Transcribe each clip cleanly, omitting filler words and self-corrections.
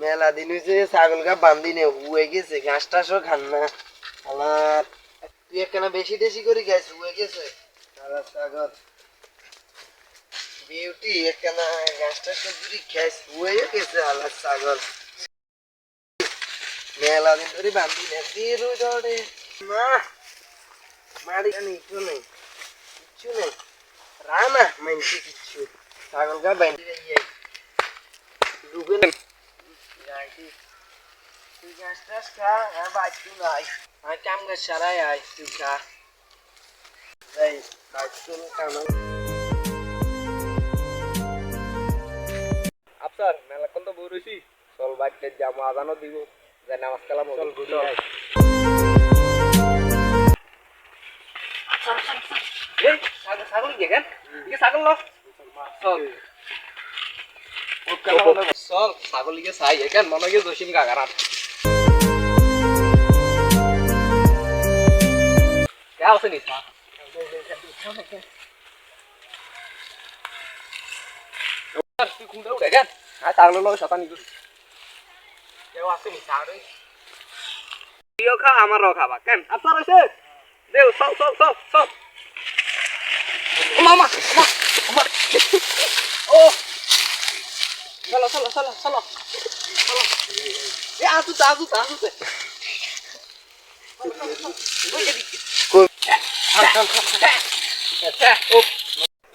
মেলা দিন হয়েছে ছাগল গা বান্ধি নে হুয়ে গেছে ঘাস টাসও খান না আমার তুই একখানা বেশি টেশি করে গেছে হুয়ে গেছে ছাগল বিউটি একখানা ঘাস টাস দূরি খেয়েছে হুয়ে গেছে আলার ছাগল মেলা দিন ধরে বান্ধি নে দিয়ে রুই দৌড়ে মা মারি নেই কিছু নেই কিচ্ছু নেই রানা মানছি কিচ্ছু ছাগল গা বান্ধি যাই ডুবে না তুই ঘাস টাস খা আর বাচ্চু নাই আর কাম গাছ সারাই আয় তুই খা এই বাচ্চু কাম আফসার মেলাক্ষণ তো বই রয়েছি চল বাচ্চার জামা আদানও দিব যাই নামাজ কালাম চল ঘুরে এই ছাগল দেখেন ছাগল লো চল চল ছাগল গিয়ে চাই এখান মনে গিয়ে জসিম কাকার কে আছে নি তুই কোনটা উঠে কেন হ্যাঁ ছাগলের লোক শতানি করি কেউ আসেনি ছাগল তুইও খা আমারও খাবা কেন আপনার হয়েছে দেও সব সব সব সব মামা আমার ও চলো চলো চলো চলো চলো এ আসুতে আসুতে আসুতে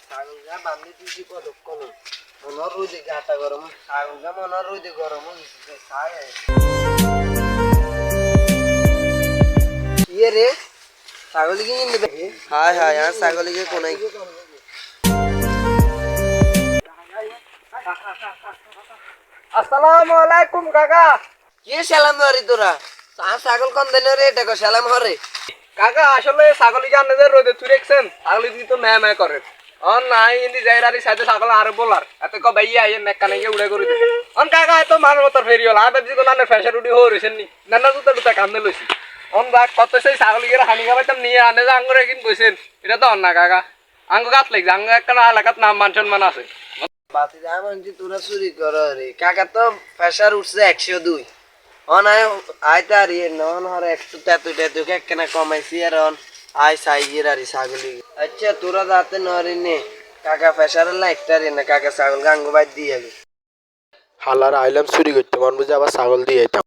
ছাগল গা বান্ধি তুই কি পদক্ষণ মনের রোদে গাটা গরম ছাগল গা মনের রোদে গরম হয়েছে খায় ইয়ে রে ছাগলিকে নিয়ে নেবে হায় হায় আর ছাগলিকে কোনাই আসসালামু আলাইকুম কাকা কি সালাম হরি তোরা ছাগল কন দেন রে এটা কো সালাম হরে কাকা আসলে ছাগল জানে রোদে তুই রেখছেন ছাগল কিন্তু ম্যা ম্যা করে অন নাই ইন্দি জায়গারি সাথে ছাগল আর বলার এত ক ভাইয়া আইন নেকা নাকি উড়ে করে দিতে অন কাকা এত মানের মতো ফেরি হল আর যদি নানে ফ্যাশন উডি হো রইছেন নি নানা জুতা জুতা কান্দে লইছি অন বা কত সেই ছাগল গিয়ে হানি খাবাইতাম নিয়ে আনে যে আঙ্গুরে কিন কইছেন এটা তো অন না কাকা আঙ্গ গাত লাগছে আঙ্গ একটা এলাকাত নাম মান সম্মান আছে বাতি দাম তোরা চুরি কর রে কাকা তো প্রেসার উঠছে 102 অন আয় তার ইয়ে নন হর 133 একখানা কমাইছি আর অন আয় সাইজের আর ছাগলি আচ্ছা তোরা যাতে নরি নে কাকা প্রেসারের লাইটটা রে না কাকা ছাগল গাঙ্গ বাদ দিয়ে হালার আইলাম চুরি করতে মন বুঝে আবার ছাগল দিয়ে